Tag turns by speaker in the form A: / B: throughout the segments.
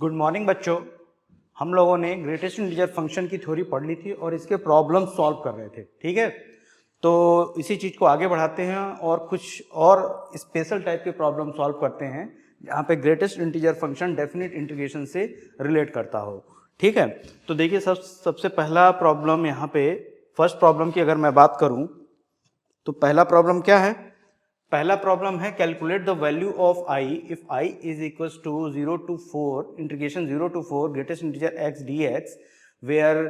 A: Good morning बच्चों। हम लोगों ने ग्रेटेस्ट इंटीजर फंक्शन की थ्योरी पढ़ ली थी और इसके प्रॉब्लम सॉल्व कर रहे थे, ठीक है। तो इसी चीज़ को आगे बढ़ाते हैं और कुछ और स्पेशल टाइप के प्रॉब्लम सॉल्व करते हैं जहाँ पे greatest integer function definite integration से रिलेट करता हो, ठीक है। तो देखिए सबसे पहला प्रॉब्लम यहाँ पे, फर्स्ट प्रॉब्लम की अगर मैं बात करूँ तो पहला प्रॉब्लम क्या है? पहला प्रॉब्लम है calculate the value of I if I is equal to 0 to 4 integration 0 to 4 greatest integer x dx where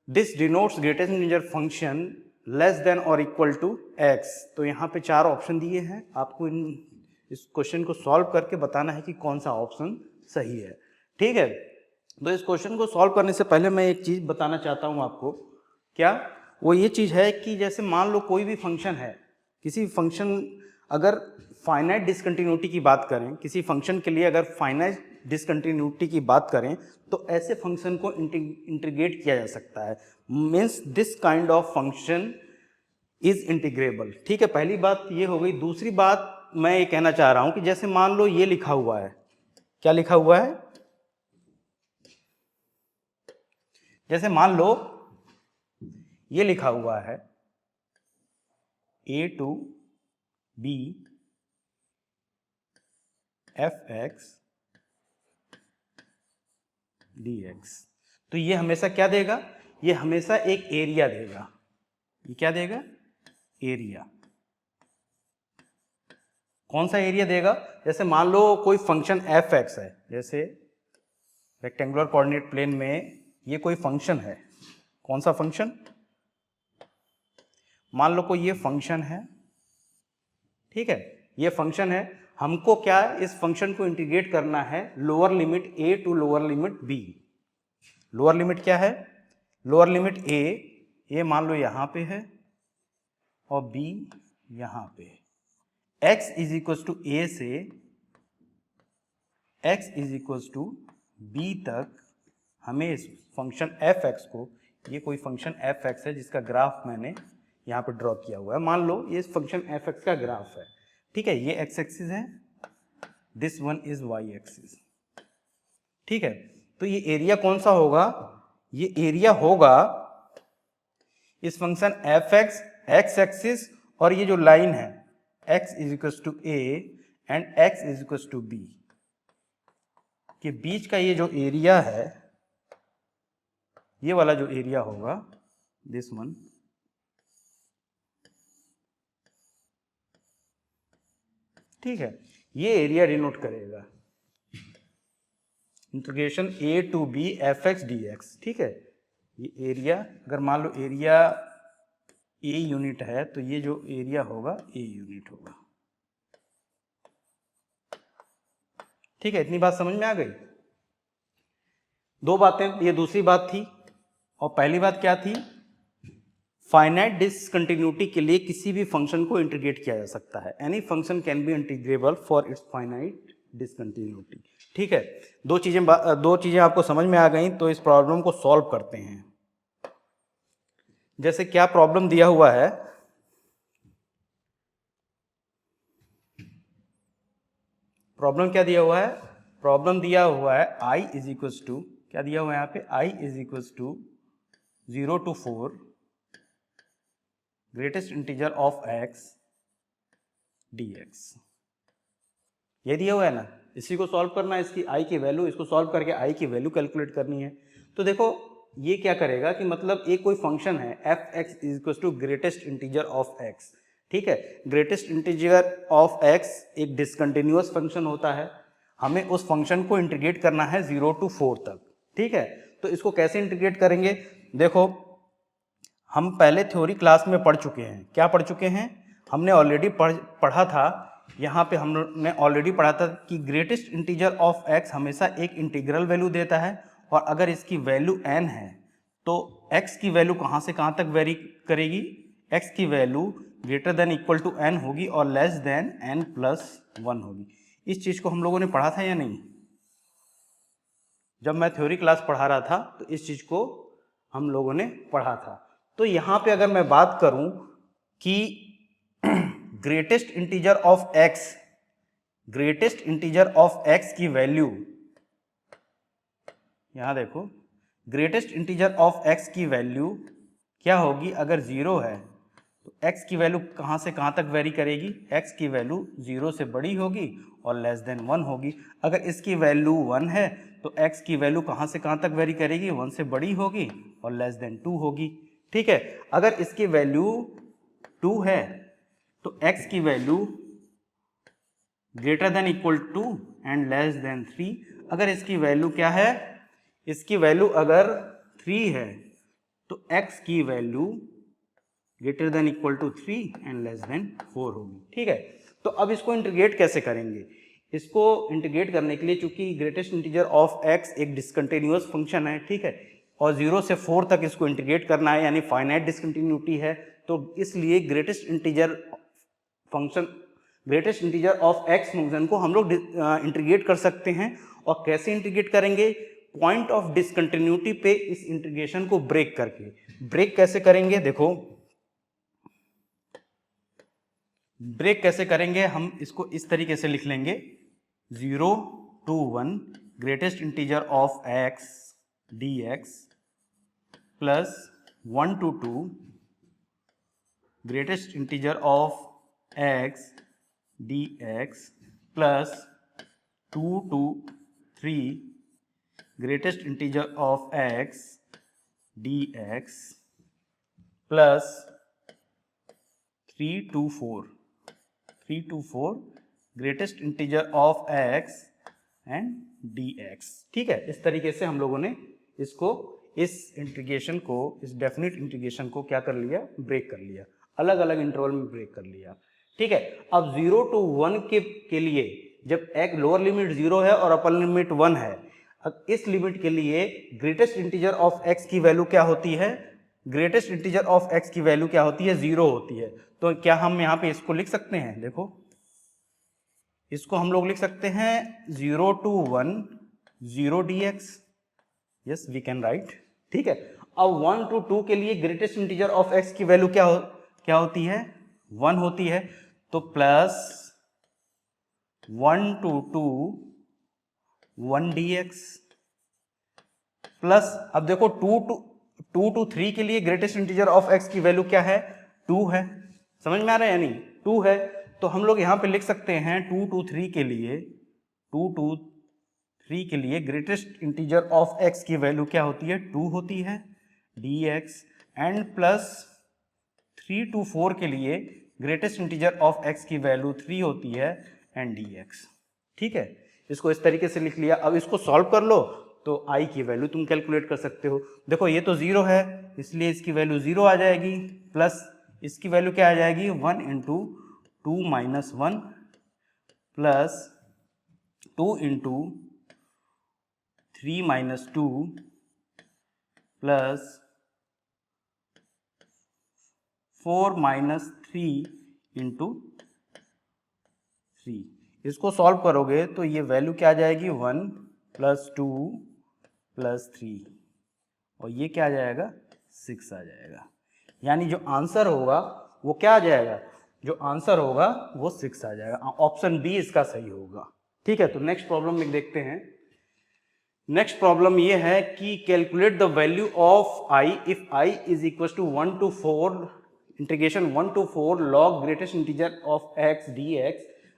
A: this denotes greatest integer function less than और इक्वल टू x। तो यहाँ पे चार ऑप्शन दिए हैं, आपको इस क्वेश्चन को सॉल्व करके बताना है कि कौन सा ऑप्शन सही है, ठीक है। तो इस क्वेश्चन को सॉल्व करने से पहले मैं एक चीज़ बताना चाहता हूँ आपको। क्या? वो ये चीज़ है कि जैसे मान लो कोई भी फंक्शन है, किसी फंक्शन अगर फाइनाइट डिसकंटिन्यूटी की बात करें, किसी फंक्शन के लिए अगर फाइनाइट डिसकंटिन्यूटी की बात करें तो ऐसे फंक्शन को इंटीग्रेट किया जा सकता है। Means this kind of function is integrable, ठीक है। पहली बात ये हो गई। दूसरी बात मैं ये कहना चाह रहा हूं कि जैसे मान लो ये लिखा हुआ है, क्या लिखा हुआ है? जैसे मान लो ये लिखा हुआ है a to b f(x) dx, तो ये हमेशा क्या देगा? ये हमेशा एक एरिया देगा। ये क्या देगा? एरिया। कौन सा एरिया देगा? जैसे मान लो कोई फंक्शन f(x) है, जैसे रेक्टेंगुलर कोऑर्डिनेट प्लेन में ये कोई फंक्शन है। कौन सा फंक्शन? मान लो कोई ये फंक्शन है, ठीक है। ये फंक्शन है, हमको क्या है, इस फंक्शन को इंटीग्रेट करना है lower limit a to lower limit b। Lower limit क्या है? लोअर लिमिट a मान लो यहां पे है और b यहां पे है। x is equal to a से x is equal to b तक हमें इस फंक्शन f(x) को, ये कोई फंक्शन f(x) है जिसका ग्राफ मैंने यहाँ पे ड्रॉ किया हुआ है। मान लो ये फंक्शन f(x) का ग्राफ है, ठीक है। ये x एक्सिस है, this one is y axis, ठीक है। तो ये एरिया कौन सा होगा? ये एरिया होगा इस फंक्शन f(x) x एक्सिस और ये जो लाइन है x is equal to a and x is equal to b के बीच का ये जो एरिया है, ये वाला जो एरिया होगा, दिस वन, ठीक है। ये एरिया डिनोट करेगा integration a to b f(x) dx, ठीक है। ये एरिया, अगर मान लो एरिया a यूनिट है तो ये जो एरिया होगा a यूनिट होगा, ठीक है। इतनी बात समझ में आ गई? दो बातें, ये दूसरी बात थी और पहली बात क्या थी? फाइनाइट डिसकंटिन्यूटी के लिए किसी भी फंक्शन को इंटीग्रेट किया जा सकता है। Any function can be integrable for its finite discontinuity, ठीक है। दो चीजें आपको समझ में आ गई, तो इस प्रॉब्लम को सॉल्व करते हैं। जैसे क्या प्रॉब्लम दिया हुआ है, प्रॉब्लम क्या दिया हुआ है? प्रॉब्लम दिया हुआ है i इज इक्वल टू, क्या दिया हुआ है यहाँ पे? i is equal to 0 to 4 greatest integer of x dx, ये दिया हुआ है ना। इसी को सॉल्व करना है, इसकी i की वैल्यू, इसको सॉल्व करके i की वैल्यू कैलकुलेट करनी है। तो देखो ये क्या करेगा कि मतलब एक कोई फंक्शन है f(x) is equal to greatest integer of x, ठीक है। ग्रेटेस्ट इंटीजर ऑफ x एक डिसकंटिन्यूअस फंक्शन होता है, हमें उस फंक्शन को इंटीग्रेट करना है 0 to 4 तक, ठीक है। तो इसको कैसे इंटीग्रेट करेंगे? देखो हम पहले थ्योरी क्लास में पढ़ चुके हैं। क्या पढ़ चुके हैं? हमने ऑलरेडी पढ़ा था, यहाँ पे हमने ऑलरेडी पढ़ा था कि ग्रेटेस्ट इंटीजर ऑफ x हमेशा एक इंटीग्रल वैल्यू देता है और अगर इसकी वैल्यू n है तो x की वैल्यू कहाँ से कहाँ तक वेरी करेगी? x की value greater than equal to n होगी और लेस देन n+1 होगी। इस चीज़ को हम लोगों ने पढ़ा था या नहीं? जब मैं थ्योरी क्लास पढ़ा रहा था तो इस चीज़ को हम लोगों ने पढ़ा था। तो यहाँ पे अगर मैं बात करूँ कि greatest integer of x, greatest integer of x की वैल्यू यहाँ देखो ग्रेटेस्ट इंटीजर ऑफ x की वैल्यू क्या होगी अगर 0 है तो x की वैल्यू कहाँ से कहाँ तक वेरी करेगी, x की वैल्यू 0 से बड़ी होगी और लेस देन 1 होगी। अगर इसकी वैल्यू 1 है तो x की वैल्यू कहाँ से कहाँ तक वेरी करेगी, 1 से बड़ी होगी और लेस देन 2 होगी। ठीक है, अगर इसकी वैल्यू 2 है तो x की value greater than equal to and less than 3। अगर इसकी वैल्यू क्या है, इसकी वैल्यू अगर 3 है तो x की value greater than equal to 3 and less than 4 होगी। ठीक है, तो अब इसको इंटीग्रेट कैसे करेंगे, इसको इंटीग्रेट करने के लिए चूंकि ग्रेटेस्ट इंटीजर ऑफ x एक डिसकंटिन्यूअस फंक्शन है, ठीक है, और 0 से 4 तक इसको इंटीग्रेट करना है यानी फाइनाइट डिसकंटिन्यूटी है, तो इसलिए greatest integer of x function को हम लोग इंटीग्रेट कर सकते हैं। और कैसे इंटीग्रेट करेंगे, पॉइंट ऑफ डिसकंटिन्यूटी पे इस इंटीग्रेशन को ब्रेक करके। ब्रेक कैसे करेंगे, देखो ब्रेक कैसे करेंगे, हम इसको इस तरीके से लिख लेंगे 0 to 1 greatest integer of x dx plus 1 to 2 greatest integer of x dx plus 2 to 3 greatest integer of x dx plus 3 to 4 greatest integer of x and dx। ठीक है, इस तरीके से हम लोगों ने इसको इस इंटीग्रेशन को, इस डेफिनेट इंटीग्रेशन को क्या कर लिया, ब्रेक कर लिया, अलग अलग इंटरवल में ब्रेक कर लिया। ठीक है, अब 0 to 1 के लिए जब एक लोअर लिमिट 0 है और अपर लिमिट 1 है, अब इस लिमिट के लिए ग्रेटेस्ट इंटीजर ऑफ x की वैल्यू क्या होती है, ग्रेटेस्ट इंटीजर ऑफ x की वैल्यू क्या होती है, 0 होती है। तो क्या हम यहाँ पे इसको लिख सकते हैं, देखो इसको हम लोग लिख सकते हैं 0 to 1 0 dx, yes we can write. ठीक है, अब 1 to 2 के लिए ग्रेटेस्ट इंटीजर ऑफ x की वैल्यू क्या होती है, 1 होती है, तो प्लस 1 to 2 1 dx प्लस, अब देखो 2 to 3 के लिए ग्रेटेस्ट इंटीजर ऑफ x की वैल्यू क्या है, 2 है, समझ में आ रहा है, यानी 2 है, तो हम लोग यहाँ पे लिख सकते हैं 2 to 3 के लिए ग्रेटेस्ट इंटीजर ऑफ x की वैल्यू क्या होती है, 2 होती है dx एंड प्लस 3 to 4 के लिए ग्रेटेस्ट इंटीजर ऑफ x की वैल्यू 3 होती है एंड dx। ठीक है, इसको इस तरीके से लिख लिया। अब इसको सॉल्व कर लो तो i की वैल्यू तुम कैलकुलेट कर सकते हो। देखो ये तो 0 है इसलिए इसकी वैल्यू 0 आ जाएगी, प्लस इसकी वैल्यू क्या आ जाएगी, 1 into 2 minus 1 plus 2 into 3 minus 2 plus 4 minus 3 into 3। इसको सॉल्व करोगे तो ये वैल्यू क्या आ जाएगी, 1 प्लस 2 प्लस 3 और ये क्या आ जाएगा, 6 आ जाएगा। यानी जो आंसर होगा वो क्या आ जाएगा, जो आंसर होगा वो 6 आ जाएगा। ऑप्शन बी इसका सही होगा। ठीक है, तो नेक्स्ट प्रॉब्लम में देखते हैं। नेक्स्ट प्रॉब्लम ये है कि calculate the value of i if i is equal to 1 to 4 integration 1 to 4 log greatest integer of x dx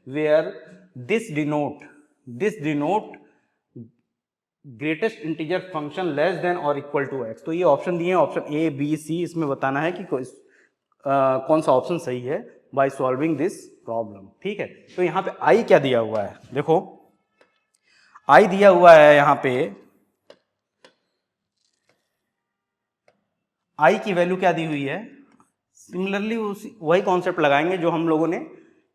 A: where this denote greatest integer function less than और equal to x। तो ये option दिए हैं, option A B C, इसमें बताना है कि कौन सा ऑप्शन सही है बाय सॉल्विंग दिस प्रॉब्लम। ठीक है, तो यहाँ पे i क्या दिया हुआ है, देखो i दिया हुआ है, यहाँ पे i की वैल्यू क्या दी हुई है, सिमिलरली वही कॉन्सेप्ट लगाएंगे जो हम लोगों ने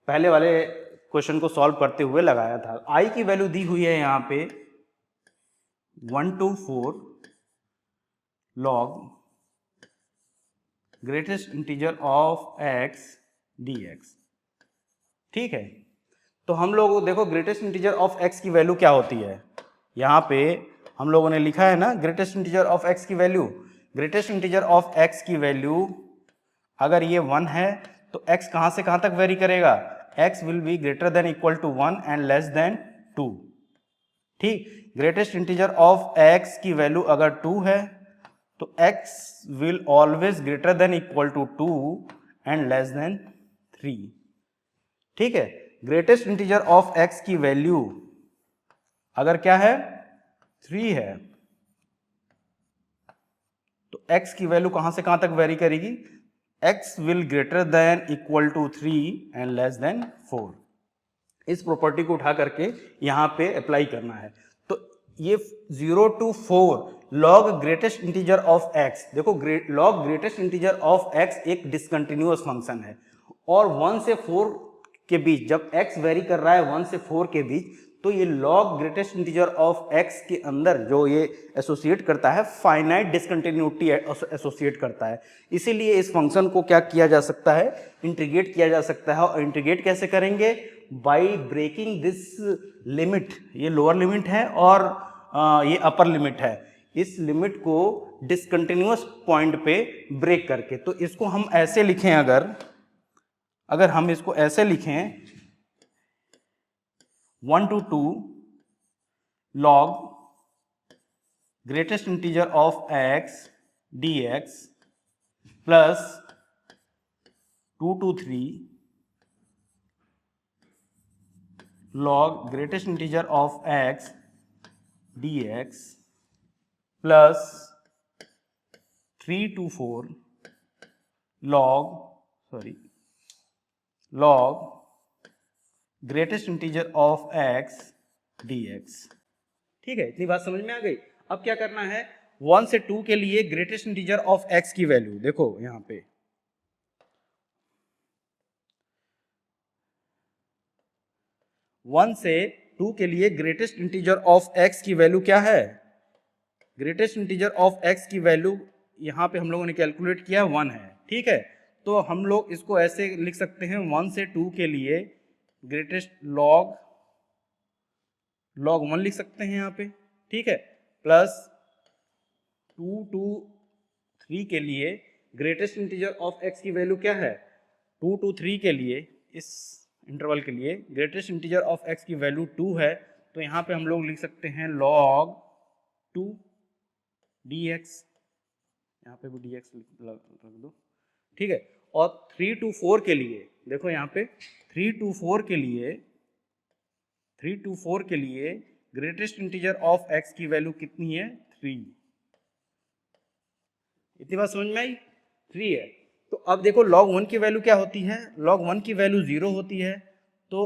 A: पहले वाले क्वेश्चन को सॉल्व करते हुए लगाया था। i की वैल्यू दी हुई है यहाँ पे 1 to 4 log greatest integer of x dx। ठीक है, तो हम लोग देखो ग्रेटेस्ट इंटीजर ऑफ x की वैल्यू क्या होती है, यहाँ पे हम लोगों ने लिखा है ना ग्रेटेस्ट इंटीजर ऑफ x की value. Greatest integer of x की वैल्यू अगर ये 1 है तो x कहाँ से कहाँ तक वेरी करेगा, x will be greater than equal to 1 and less than 2। ठीक, ग्रेटेस्ट इंटीजर ऑफ x की वैल्यू अगर 2 है तो x will always greater than equal to 2 and less than 3। ठीक है, ग्रेटेस्ट इंटीजर ऑफ x की वैल्यू अगर क्या है 3 है तो x की वैल्यू कहां से कहां तक वेरी करेगी, x will greater than equal to 3 and less than 4। इस प्रॉपर्टी को उठा करके यहां पे अप्लाई करना है। तो ये 0 to 4 log greatest integer of x, देखो log greatest integer of x एक डिसकंटिन्यूअस फंक्शन है और 1 से 4 के बीच जब x वेरी कर रहा है 1 से 4 के बीच, तो ये log greatest integer of x के अंदर जो ये एसोसिएट करता है फाइनाइट डिसकंटिन्यूटी एसोसिएट करता है। इसीलिए इस फंक्शन को क्या किया जा सकता है, इंटीग्रेट किया जा सकता है। और इंटीग्रेट कैसे करेंगे, बाई ब्रेकिंग दिस लिमिट, ये लोअर लिमिट है और ये अपर लिमिट है, इस लिमिट को डिसकंटिन्यूअस पॉइंट पे ब्रेक करके। तो इसको हम ऐसे लिखें, अगर हम इसको ऐसे लिखें 1 to 2 log greatest integer of x dx plus 2 to 3 log greatest integer of x dx plus 3 to 4 log greatest integer of x dx। ठीक है, इतनी बात समझ में आ गई। अब क्या करना है, 1 से 2 के लिए ग्रेटेस्ट इंटीजर ऑफ x की वैल्यू देखो यहां पे 1 से 2 के लिए ग्रेटेस्ट इंटीजर ऑफ x की वैल्यू क्या है, ग्रेटेस्ट इंटीजर ऑफ x की वैल्यू यहां पे हम लोगों ने कैलकुलेट किया 1 है। ठीक है, तो हम लोग इसको ऐसे लिख सकते हैं 1 से 2 के लिए ग्रेटेस्ट लॉग 1 लिख सकते हैं यहाँ पे। ठीक है, प्लस 2 to 3 के लिए ग्रेटेस्ट इंटीजर ऑफ x की वैल्यू क्या है, 2 to 3 के लिए इस इंटरवल के लिए ग्रेटेस्ट इंटीजर ऑफ x की वैल्यू 2 है, तो यहाँ पे हम लोग लिख सकते हैं log 2 dx, यहाँ पे भी dx रख दो। ठीक है, और 3 to 4 के लिए देखो यहाँ पे 3 to 4 के लिए ग्रेटेस्ट इंटीजर ऑफ x की वैल्यू कितनी है, 3। इतनी बात समझ में आई, 3 है। तो अब देखो log 1 की वैल्यू क्या होती है, log 1 की वैल्यू 0 होती है। तो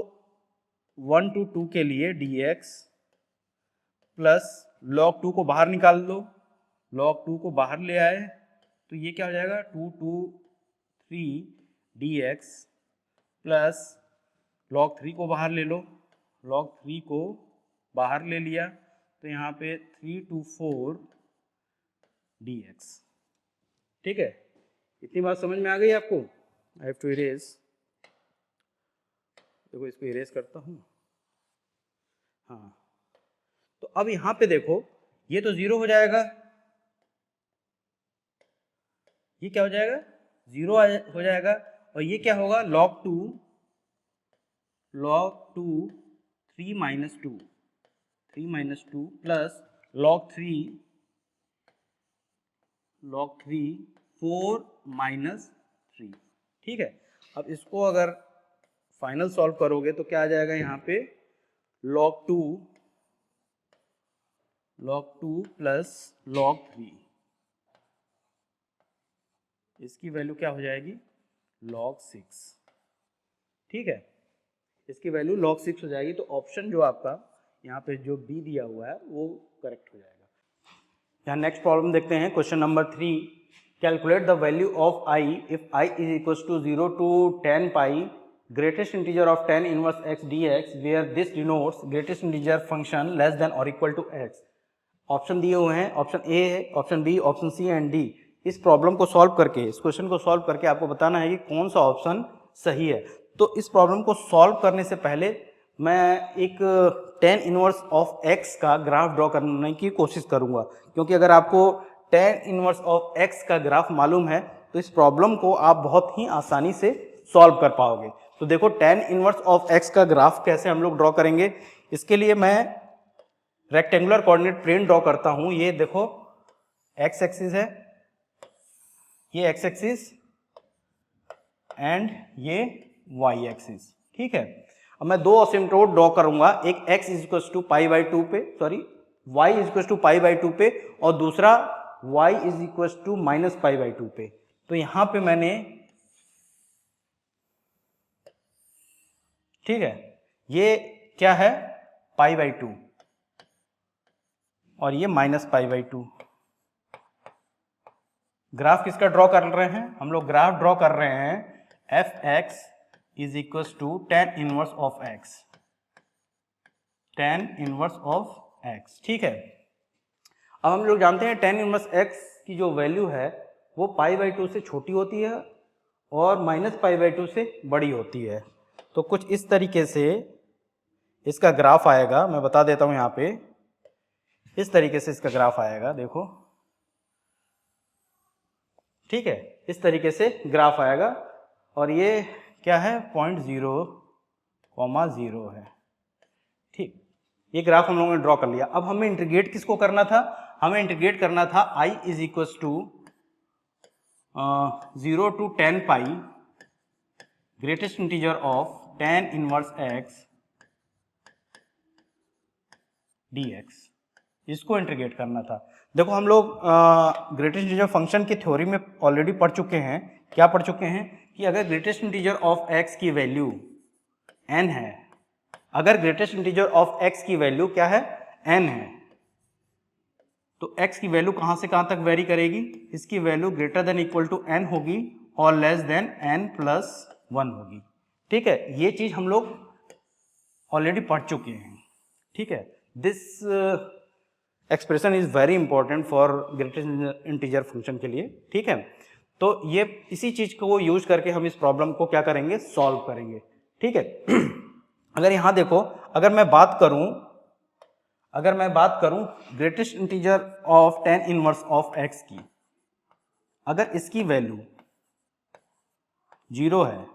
A: 1 to 2 के लिए dx प्लस log 2 को बाहर निकाल लो, log 2 को बाहर ले आए तो ये क्या हो जाएगा 2 to 3 dx प्लस log 3 को बाहर ले लो, log 3 को बाहर ले लिया तो यहाँ पे 3 to 4 dx। ठीक है, इतनी बात समझ में आ गई आपको। आई हैव टू इरेज, देखो इसको इरेज करता हूँ। हाँ, तो अब यहाँ पे देखो ये तो 0 हो जाएगा, ये क्या हो जाएगा 0 हो जाएगा, और ये क्या होगा log 2 3 minus 2 plus log 3 4 minus 3। ठीक है, अब इसको अगर फाइनल सॉल्व करोगे तो क्या आ जाएगा यहाँ पे log 2 प्लस log 3, इसकी वैल्यू क्या हो जाएगी log 6। ठीक है, इसकी वैल्यू log 6 हो जाएगी। तो ऑप्शन जो आपका यहाँ पे जो बी दिया हुआ है वो करेक्ट हो जाएगा। यहाँ नेक्स्ट प्रॉब्लम देखते हैं, question number 3, calculate the value of i if i is equal to 0 to 10 pi greatest integer of 10 inverse x dx where this denotes greatest integer function less than और equal to x। Option दिए हुए हैं, option A है, option B, option C and D. इस problem को solve करके, इस question को सॉल्व करके आपको बताना है कि कौन सा ऑप्शन सही है। तो इस प्रॉब्लम को सॉल्व करने से पहले मैं एक 10 इनवर्स ऑफ x का ग्राफ ड्रॉ करने की कोशिश करूंगा, क्योंकि अगर आपको 10 इनवर्स ऑफ x का ग्राफ मालूम है तो इस प्रॉब्लम को आप बहुत ही आसानी से सॉल्व कर पाओगे। तो देखो 10 इनवर्स ऑफ x का ग्राफ कैसे हम लोग ड्रॉ करेंगे। इसके लिए मैं रेक्टेंगुलर कोऑर्डिनेट प्लेन ड्रॉ करता हूं, ये देखो एक्स एक्सिस है, ये एक्स एक्सिस एंड ये वाई एक्सिस, ठीक है। अब मैं दो असिम्प्टोट ड्रॉ करूंगा, एक x is equal to pi by two पे, sorry y is equal to pi by two पे, और दूसरा y is equal to minus pi by two पे। तो यहां पे मैंने, ठीक है, ये क्या है पाई बाई टू और ये minus pi by to. Graph किसका ड्रॉ कर रहे हैं हम लोग? ग्राफ ड्रॉ कर रहे हैं f x is equal to ten inverse of x, ten inverse of x, ठीक है। अब हम लोग जानते हैं टेन इनवर्स एक्स की जो वैल्यू है वो पाई बाई टू से छोटी होती है और माइनस पाई बाई टू से बड़ी होती है। तो कुछ इस तरीके से इसका ग्राफ आएगा, मैं बता देता हूं यहाँ पे, इस तरीके से इसका ग्राफ आएगा, देखो, ठीक है, इस तरीके से ग्राफ आएगा और ये क्या है 0.0, है, ठीक। ये ग्राफ हम लोगों ने ड्रॉ कर लिया। अब हमें इंटीग्रेट किसको करना था? हमें इंटीग्रेट करना था i is equal to 0 to 10 pi greatest integer of tan inverse x dx, इसको इंटीग्रेट करना था। देखो हम लोग ग्रेटेस्ट इंटीजर फंक्शन की थ्योरी में ऑलरेडी पढ़ चुके हैं। क्या पढ़ चुके हैं? कि अगर ग्रेटेस्ट इंटीजर ऑफ x की वैल्यू n है, अगर ग्रेटेस्ट इंटीजर ऑफ x की वैल्यू क्या है n है, तो x की वैल्यू कहां से कहां तक वेरी करेगी? इसकी value greater than equal to n होगी और लेस देन n प्लस 1 होगी, ठीक है। ये चीज हम लोग ऑलरेडी पढ़ चुके हैं, ठीक है। This expression is very important for greatest integer function के लिए, ठीक है। तो ये इसी चीज को यूज करके हम इस प्रॉब्लम को क्या करेंगे? सॉल्व करेंगे, ठीक है। अगर यहां देखो, अगर मैं बात करूं greatest integer of tan inverse of x की, अगर इसकी वैल्यू 0 है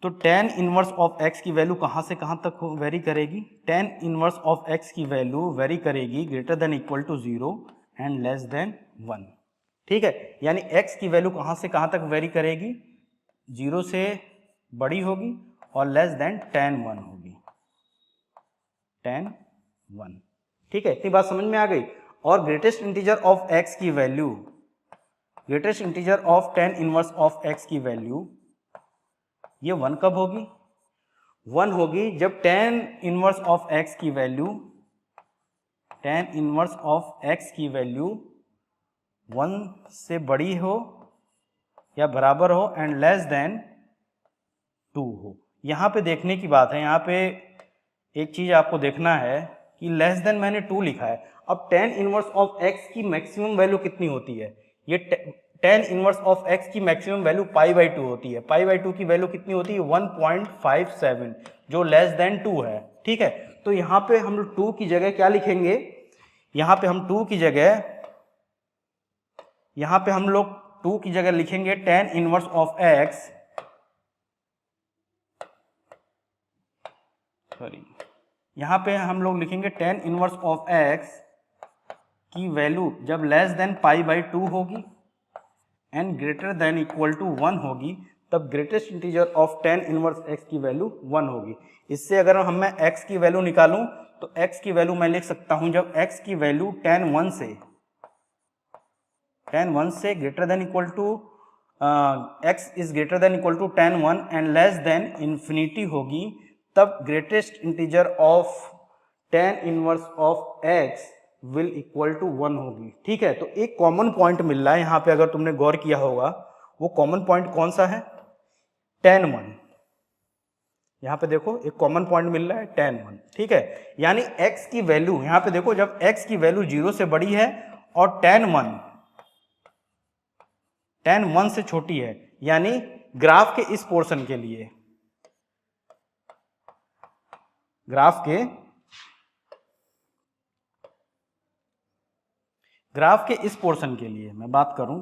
A: तो tan इनवर्स ऑफ x की वैल्यू कहां से कहां तक वेरी करेगी? tan इनवर्स ऑफ x की वैल्यू वेरी करेगी greater than equal to 0 and less than 1, ठीक है। यानी x की वैल्यू कहां से कहां तक वेरी करेगी? 0 से बड़ी होगी और लेस देन tan 1 होगी, tan 1, ठीक है। इतनी बात समझ में आ गई। और ग्रेटेस्ट इंटीजर ऑफ x की value, greatest integer of tan inverse of x की वैल्यू ये 1 कब होगी? 1 होगी जब tan इनवर्स ऑफ x की value, tan inverse of x की वैल्यू 1 से बड़ी हो या बराबर हो एंड लेस देन 2 हो। यहां पे देखने की बात है, यहां पे एक चीज आपको देखना है कि लेस देन मैंने 2 लिखा है। अब tan इनवर्स ऑफ x की मैक्सिमम वैल्यू कितनी होती है? ये tan इनवर्स ऑफ x की मैक्सिमम वैल्यू पाई बाई 2 होती है। पाई बाई 2 की वैल्यू कितनी होती है? 1.57, जो लेस देन 2 है, ठीक है। तो यहाँ पे हम 2 की जगह क्या लिखेंगे? यहाँ पे हम 2 की जगह, यहाँ पे हम लोग 2 की जगह लिखेंगे tan inverse of x, sorry, यहाँ पे हम लोग लिखेंगे tan इनवर्स ऑफ x की वैल्यू जब लेस देन पाई बाई 2 होगी and greater than equal to 1 होगी, तब greatest integer of tan inverse x की वैल्यू 1 होगी। इससे अगर मैं x की वैल्यू निकालूं तो x की वैल्यू मैं लिख सकता हूं जब x की वैल्यू tan 1 से greater than equal to x is greater than equal to tan 1 and less than infinity होगी, तब greatest integer of tan inverse of x will equal to 1 होगी, ठीक है। तो एक कॉमन पॉइंट मिल रहा है यहाँ पे, अगर तुमने गौर किया होगा, वो कॉमन पॉइंट कौन सा है? tan 1। यहाँ पे देखो एक कॉमन पॉइंट मिल रहा है tan 1, ठीक है। यानी x की वैल्यू, यहाँ पे देखो जब x की वैल्यू 0 से बड़ी है और tan 1 से छोटी है, यानी ग्राफ के इस पोर्शन के लिए, ग्राफ के इस पोर्शन के लिए मैं बात करूं,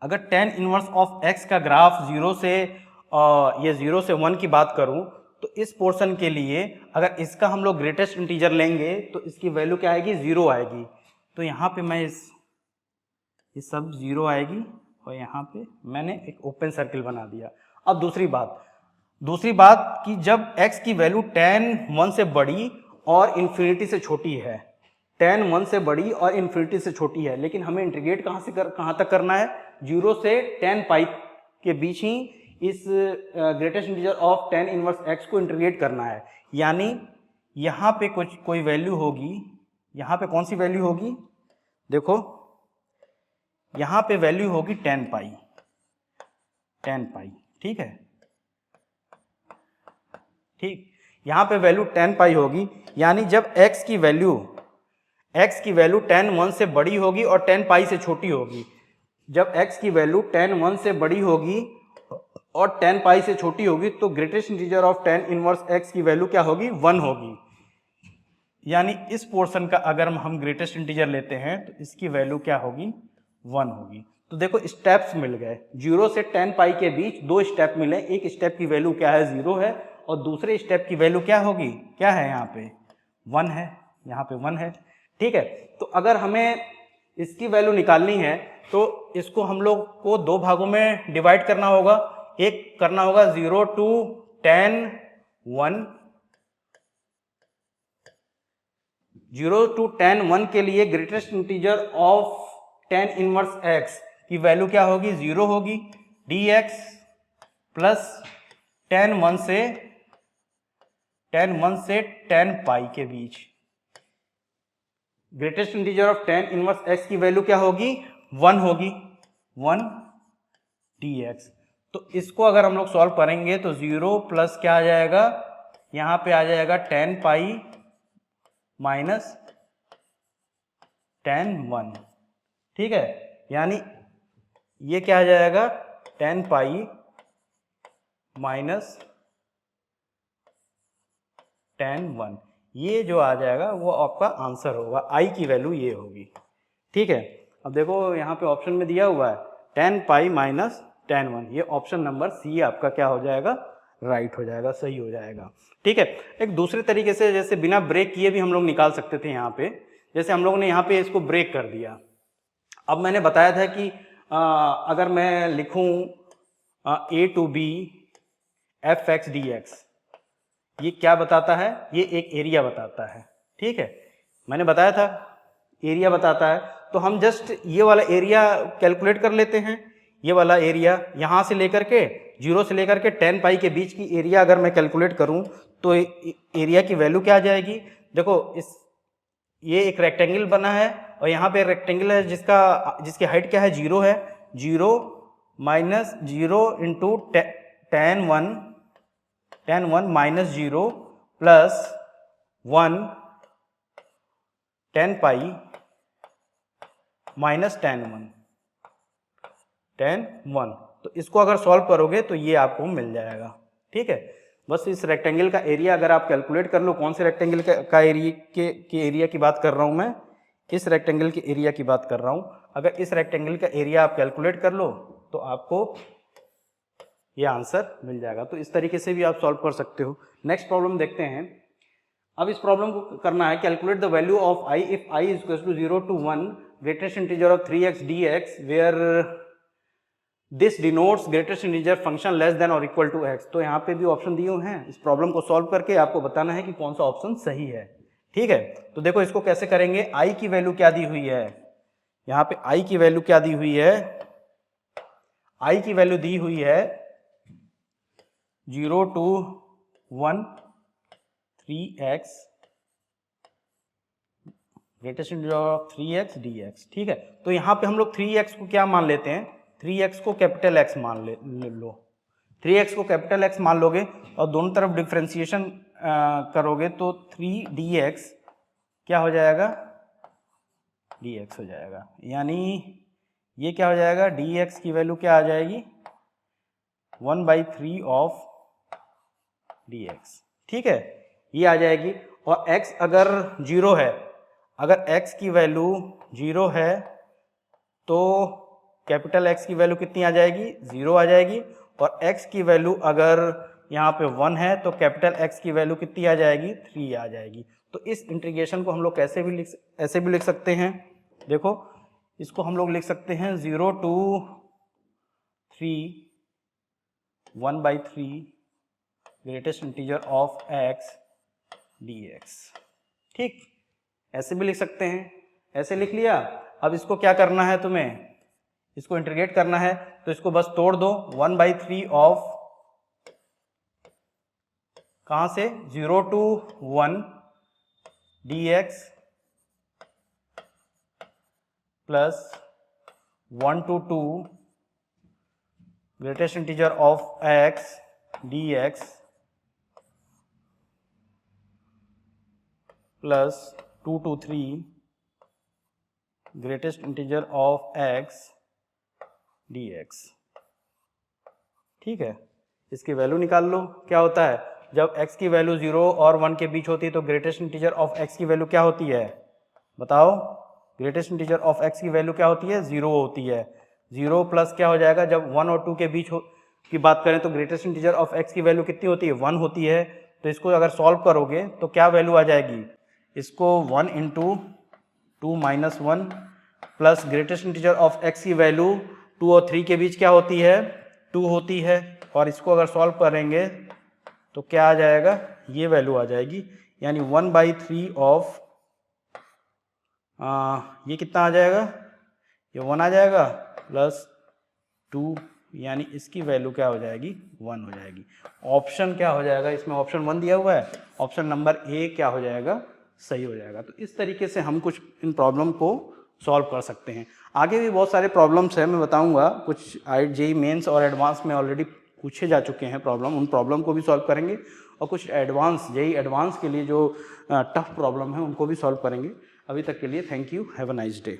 A: अगर tan इनवर्स ऑफ x का ग्राफ 0 से 1 की बात करूं, तो इस पोर्शन के लिए अगर इसका हम लोग ग्रेटेस्ट इंटीजर लेंगे तो इसकी वैल्यू क्या आएगी, 0 आएगी। तो यहाँ पे मैं ये सब 0 आएगी और यहाँ पे मैंने एक ओपन सर्किल बना दिया। अब दूसरी बात कि जब x की वैल्यू tan 1 से बड़ी और इन्फिनिटी से छोटी है, tan 1 से बड़ी और इन्फिनिटी से छोटी है, लेकिन हमें इंटीग्रेट कहाँ तक करना है, 0 से tan पाई के बीच ही इस greatest integer of tan inverse x को इंटीग्रेट करना है। यानी यहाँ पे कोई वैल्यू होगी, यहाँ पे कौन सी वैल्यू होगी, देखो यहाँ पे वैल्यू होगी tan पाई, ठीक है, ठीक, यहाँ पे वैल्यू tan पाई होगी। यानी जब x की वैल्यू tan 1 से बड़ी होगी और tan पाई से छोटी होगी, जब x की वैल्यू tan 1 से बड़ी होगी और tan पाई से छोटी होगी तो greatest integer of tan inverse x की वैल्यू क्या होगी, 1 होगी। यानी इस पोर्शन का अगर हम ग्रेटेस्ट इंटीजर लेते हैं तो इसकी वैल्यू क्या होगी, 1 होगी। तो देखो स्टेप्स मिल गए, 0 से tan पाई के बीच 2 स्टेप मिले, एक स्टेप की वैल्यू क्या है, 0 है, और दूसरे स्टेप की वैल्यू क्या होगी, क्या है, यहाँ पे 1 है, यहाँ पे 1 है, ठीक है। तो अगर हमें इसकी वैल्यू निकालनी है तो इसको हम लोग को 2 भागों में डिवाइड करना होगा। एक करना होगा 0 to tan 1, 0 to tan 1 के लिए greatest integer of tan inverse x की वैल्यू क्या होगी, 0 होगी, dx प्लस tan 1 से tan पाई के बीच greatest integer of tan inverse x की वैल्यू क्या होगी, 1 होगी, 1 dx। तो इसको अगर हम लोग सॉल्व करेंगे तो 0 प्लस क्या आ जाएगा, यहाँ पे आ जाएगा tan पाई माइनस tan 1, ठीक है। यानी ये क्या आ जाएगा, tan पाई माइनस tan 1, ये जो आ जाएगा वो आपका आंसर होगा, आई की वैल्यू ये होगी, ठीक है। अब देखो यहाँ पे ऑप्शन में दिया हुआ है tan पाई माइनस tan 1, ये ऑप्शन नंबर सी आपका क्या हो जाएगा, राइट हो जाएगा, सही हो जाएगा, ठीक है। एक दूसरे तरीके से जैसे बिना ब्रेक किए भी हम लोग निकाल सकते थे। यहाँ पे जैसे हम लोगों ने यहाँ पे इसको ब्रेक कर दिया। अब मैंने बताया था कि अगर मैं लिखूँ a to b f(x) dx, ये क्या बताता है, ये एक एरिया बताता है, ठीक है, मैंने बताया था एरिया बताता है। तो हम जस्ट ये वाला एरिया कैलकुलेट कर लेते हैं। ये वाला एरिया यहाँ से लेकर के 0 से लेकर के tan पाई के बीच की एरिया अगर मैं कैलकुलेट करूँ तो एरिया की वैल्यू क्या आ जाएगी, देखो ये एक रेक्टेंगल बना है और यहाँ पे रेक्टेंगल है जिसकी हाइट क्या है, 0 है, 0 minus 0 into tan 1 minus 0 plus 1 tan pi minus tan 1। तो इसको अगर सॉल्व करोगे तो ये आपको मिल जाएगा, ठीक है। बस इस रेक्टेंगल का एरिया अगर आप कैलकुलेट कर लो, कौन से रेक्टेंगल का एरिया की बात कर रहा हूँ मैं, इस रेक्टेंगल के एरिया की बात कर रहा हूँ। अगर इस रेक्टेंगल का एरिया आप कैलकुलेट कर लो तो आपको ये आंसर मिल जाएगा। तो इस तरीके से भी आप सॉल्व कर सकते हो। नेक्स्ट प्रॉब्लम देखते हैं। अब इस प्रॉब्लम को करना है, calculate the value of i if i is equal to 0 to 1 greatest integer of 3x dx where this denotes greatest integer function less than और इक्वल टू x। तो यहाँ पे भी ऑप्शन दिए हुए हैं, इस प्रॉब्लम को सॉल्व करके आपको बताना है कि कौन सा ऑप्शन सही है, ठीक है। तो देखो इसको कैसे करेंगे, i की वैल्यू क्या दी हुई है, यहाँ पे i की वैल्यू क्या दी हुई है, i की वैल्यू दी हुई है 0 to 1 3x greatest integer of 3x dx, ठीक है। तो यहाँ पे हम लोग 3x को क्या मान लेते हैं, 3x को कैपिटल X मान लो, 3x को कैपिटल X मान लोगे और दोनों तरफ डिफ्रेंसिएशन करोगे तो 3dx क्या हो जाएगा, dx हो जाएगा। यानी ये क्या हो जाएगा, dx की वैल्यू क्या आ जाएगी, 1/3 ऑफ dx, ठीक है, ये आ जाएगी। और x अगर 0 है, अगर x की वैल्यू 0 है तो कैपिटल X की वैल्यू कितनी आ जाएगी, 0 आ जाएगी। और x की वैल्यू अगर यहाँ पे 1 है तो कैपिटल X की वैल्यू कितनी आ जाएगी, 3 आ जाएगी। तो इस इंटीग्रेशन को हम लोग ऐसे भी लिख सकते हैं। देखो इसको हम लोग लिख सकते हैं 0 to 3 1/3 greatest integer of x dx। ठीक, ऐसे भी लिख सकते हैं, ऐसे लिख लिया। अब इसको क्या करना है तुम्हें, इसको इंटीग्रेट करना है तो इसको बस तोड़ दो। 1/3 ऑफ कहाँ से, 0 to 1 dx plus 1 to 2 greatest integer of x dx plus 2 to 3 greatest integer of x dx। ठीक है, इसकी वैल्यू निकाल लो। क्या होता है, जब x की वैल्यू 0 और 1 के बीच होती है तो ग्रेटेस्ट इंटीजर ऑफ x की वैल्यू क्या होती है, बताओ। ग्रेटेस्ट इंटीजर ऑफ x की वैल्यू क्या होती है, 0 होती है। 0 प्लस क्या हो जाएगा, जब 1 और 2 के बीच की बात करें तो ग्रेटेस्ट इंटीजर ऑफ x की वैल्यू कितनी होती है, 1 होती है। तो इसको अगर सॉल्व करोगे तो क्या वैल्यू आ जाएगी, इसको 1 × 2 - 1 plus greatest integer of x की वैल्यू 2 और 3 के बीच क्या होती है, 2 होती है। और इसको अगर सॉल्व करेंगे तो क्या आ जाएगा, ये वैल्यू आ जाएगी, यानी 1/3 ऑफ ये कितना आ जाएगा, ये 1 आ जाएगा प्लस 2, यानी इसकी वैल्यू क्या हो जाएगी, 1 हो जाएगी। ऑप्शन क्या हो जाएगा, इसमें ऑप्शन 1 दिया हुआ है, ऑप्शन नंबर ए क्या हो जाएगा, सही हो जाएगा। तो इस तरीके से हम कुछ इन प्रॉब्लम को सॉल्व कर सकते हैं। आगे भी बहुत सारे प्रॉब्लम्स हैं, मैं बताऊंगा। कुछ जेईई मेंस और एडवांस में ऑलरेडी पूछे जा चुके हैं प्रॉब्लम, उन प्रॉब्लम को भी सॉल्व करेंगे। और कुछ एडवांस जेईई एडवांस के लिए जो टफ प्रॉब्लम है उनको भी सॉल्व करेंगे। अभी तक के लिए thank you, have a nice day.